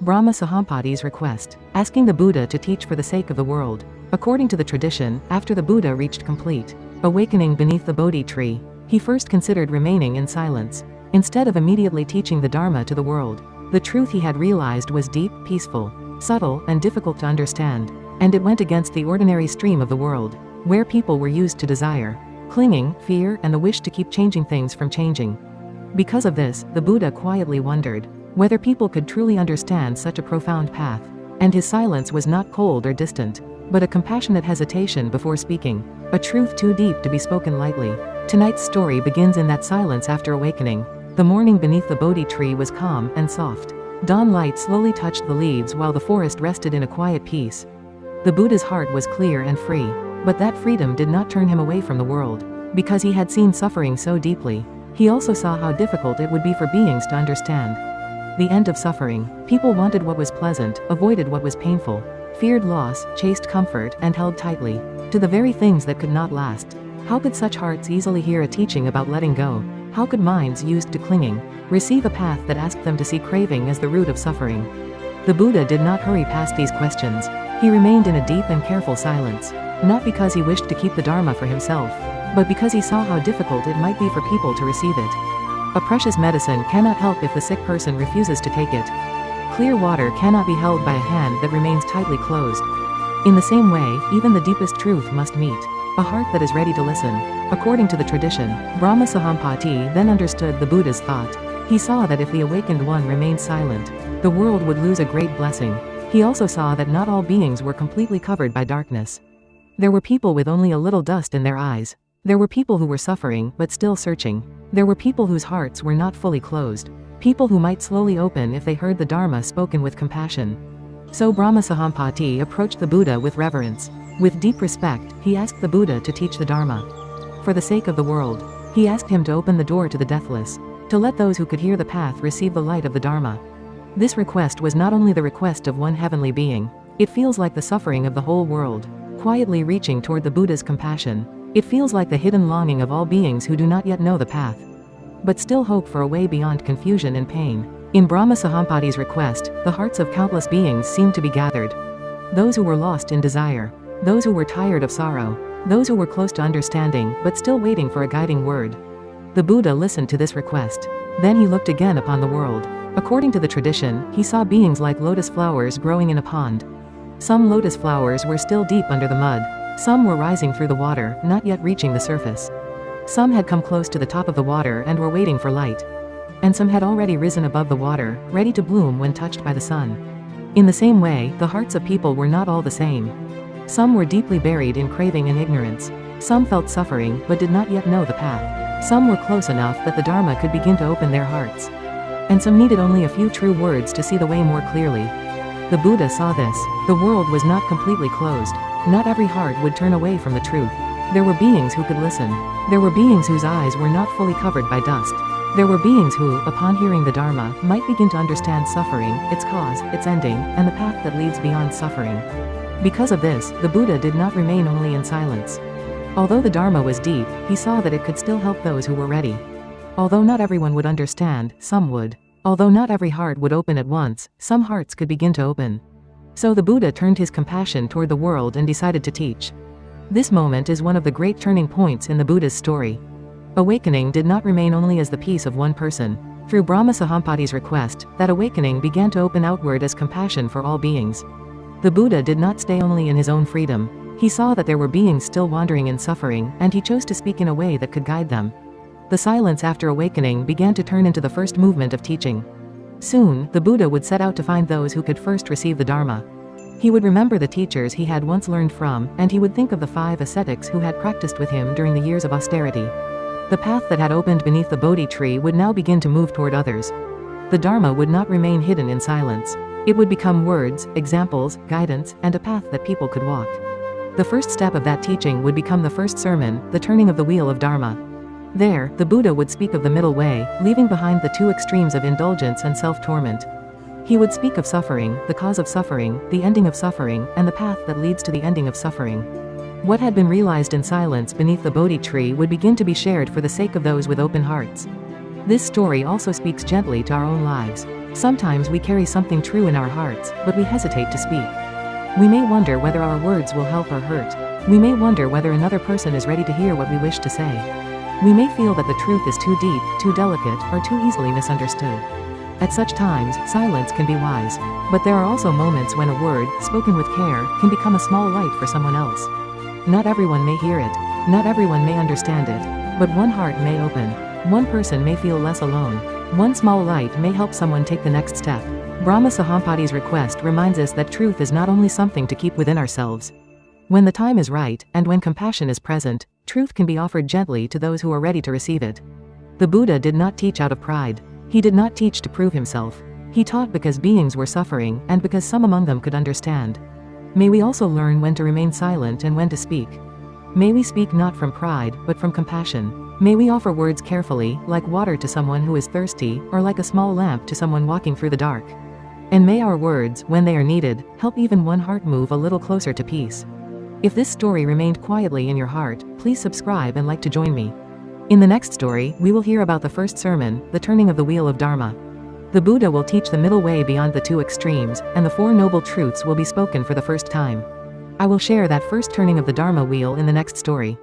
Brahma Sahampati's request, asking the Buddha to teach for the sake of the world. According to the tradition, after the Buddha reached complete awakening beneath the Bodhi tree, he first considered remaining in silence. Instead of immediately teaching the Dharma to the world, the truth he had realized was deep, peaceful, subtle, and difficult to understand, and it went against the ordinary stream of the world, where people were used to desire, clinging, fear, and the wish to keep changing things from changing. Because of this, the Buddha quietly wondered whether people could truly understand such a profound path, and his silence was not cold or distant, but a compassionate hesitation before speaking, a truth too deep to be spoken lightly. Tonight's story begins in that silence after awakening. The morning beneath the Bodhi tree was calm and soft. Dawn light slowly touched the leaves while the forest rested in a quiet peace. The Buddha's heart was clear and free, but that freedom did not turn him away from the world. Because he had seen suffering so deeply, he also saw how difficult it would be for beings to understand the end of suffering. People wanted what was pleasant, avoided what was painful, feared loss, chased comfort, and held tightly to the very things that could not last. How could such hearts easily hear a teaching about letting go? How could minds used to clinging receive a path that asked them to see craving as the root of suffering? The Buddha did not hurry past these questions. He remained in a deep and careful silence, not because he wished to keep the Dharma for himself, but because he saw how difficult it might be for people to receive it. A precious medicine cannot help if the sick person refuses to take it. Clear water cannot be held by a hand that remains tightly closed. In the same way, even the deepest truth must meet a heart that is ready to listen. According to the tradition, Brahma Sahampati then understood the Buddha's thought. He saw that if the awakened one remained silent, the world would lose a great blessing. He also saw that not all beings were completely covered by darkness. There were people with only a little dust in their eyes. There were people who were suffering, but still searching. There were people whose hearts were not fully closed. People who might slowly open if they heard the Dharma spoken with compassion. So Brahma Sahampati approached the Buddha with reverence. With deep respect, he asked the Buddha to teach the Dharma. For the sake of the world, he asked him to open the door to the deathless, to let those who could hear the path receive the light of the Dharma. This request was not only the request of one heavenly being. It feels like the suffering of the whole world, quietly reaching toward the Buddha's compassion. It feels like the hidden longing of all beings who do not yet know the path, but still hope for a way beyond confusion and pain. In Brahma Sahampati's request, the hearts of countless beings seemed to be gathered. Those who were lost in desire, those who were tired of sorrow, those who were close to understanding but still waiting for a guiding word. The Buddha listened to this request. Then he looked again upon the world. According to the tradition, he saw beings like lotus flowers growing in a pond. Some lotus flowers were still deep under the mud. Some were rising through the water, not yet reaching the surface. Some had come close to the top of the water and were waiting for light. And some had already risen above the water, ready to bloom when touched by the sun. In the same way, the hearts of people were not all the same. Some were deeply buried in craving and ignorance. Some felt suffering but did not yet know the path. Some were close enough that the Dharma could begin to open their hearts. And some needed only a few true words to see the way more clearly. The Buddha saw this. The world was not completely closed. Not every heart would turn away from the truth. There were beings who could listen. There were beings whose eyes were not fully covered by dust. There were beings who, upon hearing the Dharma, might begin to understand suffering, its cause, its ending, and the path that leads beyond suffering. Because of this, the Buddha did not remain only in silence. Although the Dharma was deep, he saw that it could still help those who were ready. Although not everyone would understand, some would. Although not every heart would open at once, some hearts could begin to open. So the Buddha turned his compassion toward the world and decided to teach. This moment is one of the great turning points in the Buddha's story. Awakening did not remain only as the peace of one person. Through Brahma Sahampati's request, that awakening began to open outward as compassion for all beings. The Buddha did not stay only in his own freedom. He saw that there were beings still wandering in suffering, and he chose to speak in a way that could guide them. The silence after awakening began to turn into the first movement of teaching. Soon, the Buddha would set out to find those who could first receive the Dharma. He would remember the teachers he had once learned from, and he would think of the 5 ascetics who had practiced with him during the years of austerity. The path that had opened beneath the Bodhi tree would now begin to move toward others. The Dharma would not remain hidden in silence. It would become words, examples, guidance, and a path that people could walk. The first step of that teaching would become the first sermon, the turning of the wheel of Dharma. There, the Buddha would speak of the middle way, leaving behind the 2 extremes of indulgence and self-torment. He would speak of suffering, the cause of suffering, the ending of suffering, and the path that leads to the ending of suffering. What had been realized in silence beneath the Bodhi tree would begin to be shared for the sake of those with open hearts. This story also speaks gently to our own lives. Sometimes we carry something true in our hearts, but we hesitate to speak. We may wonder whether our words will help or hurt. We may wonder whether another person is ready to hear what we wish to say. We may feel that the truth is too deep, too delicate, or too easily misunderstood. At such times, silence can be wise. But there are also moments when a word, spoken with care, can become a small light for someone else. Not everyone may hear it. Not everyone may understand it. But one heart may open. One person may feel less alone. One small light may help someone take the next step. Brahma Sahampati's request reminds us that truth is not only something to keep within ourselves. When the time is right, and when compassion is present, truth can be offered gently to those who are ready to receive it. The Buddha did not teach out of pride. He did not teach to prove himself. He taught because beings were suffering, and because some among them could understand. May we also learn when to remain silent and when to speak. May we speak not from pride, but from compassion. May we offer words carefully, like water to someone who is thirsty, or like a small lamp to someone walking through the dark. And may our words, when they are needed, help even one heart move a little closer to peace. If this story remained quietly in your heart, please subscribe and like to join me. In the next story, we will hear about the first sermon, the turning of the wheel of Dharma. The Buddha will teach the middle way beyond the two extremes, and the Four Noble Truths will be spoken for the first time. I will share that first turning of the Dharma wheel in the next story.